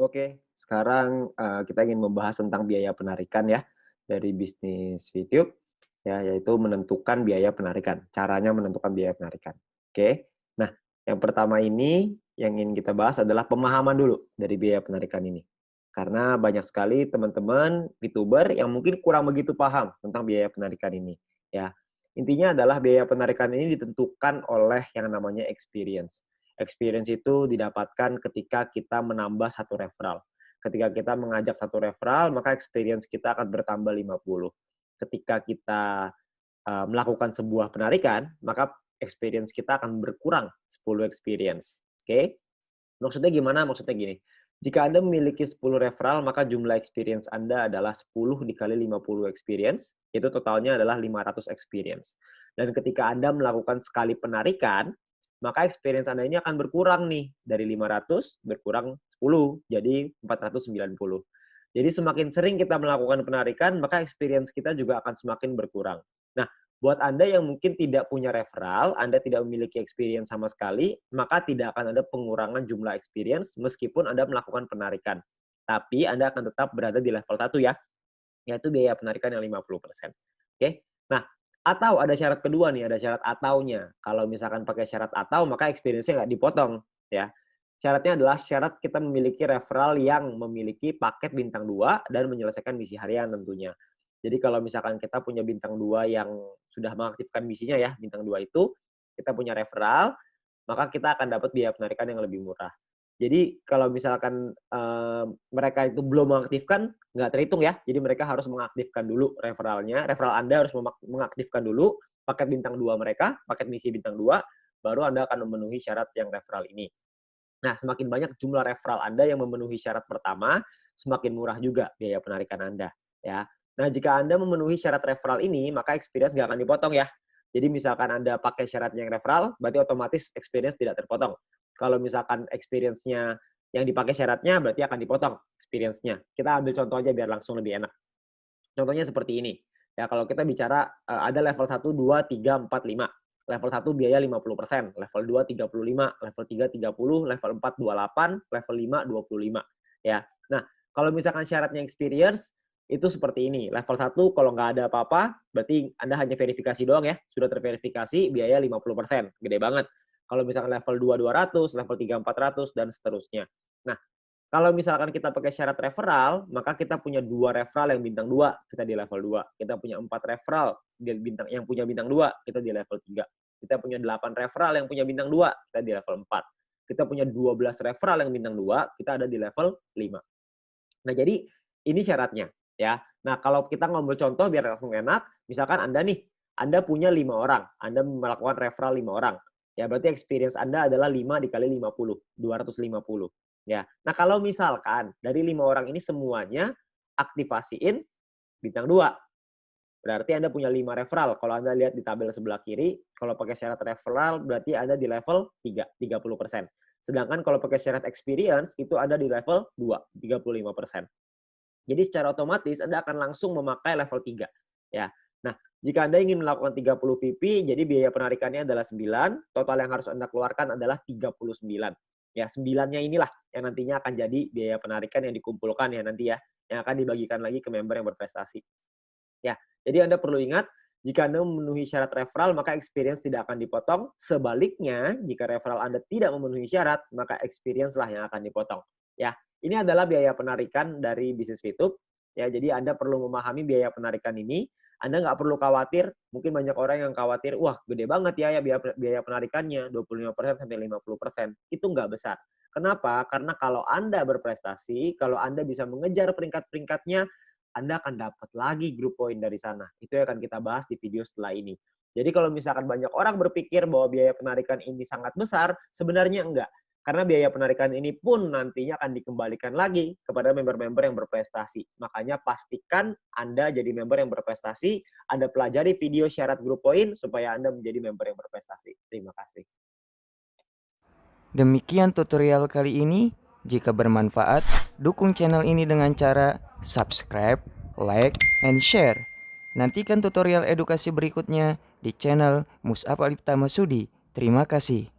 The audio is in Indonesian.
Oke, sekarang, kita ingin membahas tentang biaya penarikan ya, dari bisnis YouTube, ya, yaitu menentukan biaya penarikan, caranya menentukan biaya penarikan. Oke. Nah, yang pertama ini, yang ingin kita bahas adalah pemahaman dulu dari biaya penarikan ini. Karena banyak sekali teman-teman YouTuber yang mungkin kurang begitu paham tentang biaya penarikan ini, ya. Intinya adalah biaya penarikan ini ditentukan oleh yang namanya experience. Experience itu didapatkan ketika kita menambah satu referral. Ketika kita mengajak satu referral, maka experience kita akan bertambah 50. Ketika kita melakukan sebuah penarikan, maka experience kita akan berkurang 10 experience. Oke? Maksudnya gimana? Maksudnya gini, jika Anda memiliki 10 referral, maka jumlah experience Anda adalah 10 dikali 50 experience, itu totalnya adalah 500 experience. Dan ketika Anda melakukan sekali penarikan, maka experience Anda ini akan berkurang nih, dari 500 berkurang 10, jadi 490. Jadi semakin sering kita melakukan penarikan, maka experience kita juga akan semakin berkurang. Nah, buat Anda yang mungkin tidak punya referral, Anda tidak memiliki experience sama sekali, maka tidak akan ada pengurangan jumlah experience meskipun Anda melakukan penarikan. Tapi Anda akan tetap berada di level 1 ya, yaitu biaya penarikan yang 50%. Oke. Nah, atau ada syarat kedua nih, ada syarat ataunya. Kalau misalkan pakai syarat atau, maka experience-nya nggak dipotong, ya. Syaratnya adalah syarat kita memiliki referral yang memiliki paket bintang 2 dan menyelesaikan misi harian tentunya. Jadi kalau misalkan kita punya bintang 2 yang sudah mengaktifkan misinya ya, bintang 2 itu, kita punya referral, maka kita akan dapat biaya penarikan yang lebih murah. Jadi kalau misalkan, mereka itu belum mengaktifkan, nggak terhitung ya. Jadi mereka harus mengaktifkan dulu referralnya, referral Anda harus mengaktifkan dulu paket bintang 2 mereka, paket misi bintang 2, baru Anda akan memenuhi syarat yang referral ini. Nah, semakin banyak jumlah referral Anda yang memenuhi syarat pertama, semakin murah juga biaya penarikan Anda, ya. Nah, jika Anda memenuhi syarat referral ini, maka experience nggak akan dipotong ya. Jadi misalkan Anda pakai syarat yang referral, berarti otomatis experience tidak terpotong. Kalau misalkan experience-nya yang dipakai syaratnya, berarti akan dipotong experience-nya. Kita ambil contoh aja biar langsung lebih enak. Contohnya seperti ini. Ya, kalau kita bicara ada level 1, 2, 3, 4, 5. Level 1 biaya 50%, level 2 35, level 3 30, level 4 28, level 5 25. Ya. Nah, kalau misalkan syaratnya experience itu seperti ini. Level 1 kalau nggak ada apa-apa, berarti Anda hanya verifikasi doang ya. Sudah terverifikasi biaya 50%, gede banget. Kalau misalkan level 2 200, level 3 400 dan seterusnya. Nah, kalau misalkan kita pakai syarat referral, maka kita punya 2 referral yang bintang 2, kita di level 2. Kita punya 4 referral yang punya bintang 2, kita di level 3. Kita punya 8 referral yang punya bintang 2, kita di level 4. Kita punya 12 referral yang bintang 2, kita ada di level 5. Nah, jadi ini syaratnya, ya. Nah, kalau kita ngambil contoh biar langsung enak, misalkan Anda nih, Anda punya 5 orang, Anda melakukan referral 5 orang. Ya, berarti experience Anda adalah 5 dikali 50, 250. Ya. Nah, kalau misalkan dari 5 orang ini semuanya aktifasiin bintang 2, berarti Anda punya 5 referral. Kalau Anda lihat di tabel sebelah kiri, kalau pakai syarat referral berarti Anda di level 3, 30%. Sedangkan kalau pakai syarat experience itu ada di level 2, 35%. Jadi secara otomatis Anda akan langsung memakai level 3, ya. Nah, jika Anda ingin melakukan 30 PP, jadi biaya penarikannya adalah 9, total yang harus Anda keluarkan adalah 39. Ya, 9-nya inilah yang nantinya akan jadi biaya penarikan yang dikumpulkan ya nanti ya, yang akan dibagikan lagi ke member yang berprestasi. Ya, jadi Anda perlu ingat, jika Anda memenuhi syarat referral, maka experience tidak akan dipotong. Sebaliknya, jika referral Anda tidak memenuhi syarat, maka experience lah yang akan dipotong. Ya, ini adalah biaya penarikan dari bisnis YouTube. Ya, jadi Anda perlu memahami biaya penarikan ini. Anda nggak perlu khawatir, mungkin banyak orang yang khawatir, wah gede banget ya biaya penarikannya, 25% sampai 50%. Itu nggak besar. Kenapa? Karena kalau Anda berprestasi, kalau Anda bisa mengejar peringkat-peringkatnya, anda akan dapat lagi grup poin dari sana. Itu yang akan kita bahas di video setelah ini. Jadi kalau misalkan banyak orang berpikir bahwa biaya penarikan ini sangat besar, sebenarnya enggak. Karena biaya penarikan ini pun nantinya akan dikembalikan lagi kepada member-member yang berprestasi. Makanya pastikan Anda jadi member yang berprestasi, Anda pelajari video syarat grup poin supaya Anda menjadi member yang berprestasi. Terima kasih. Demikian tutorial kali ini. Jika bermanfaat, dukung channel ini dengan cara subscribe, like, and share. Nantikan tutorial edukasi berikutnya di channel Mus'ab Alif Tamasudi. Terima kasih.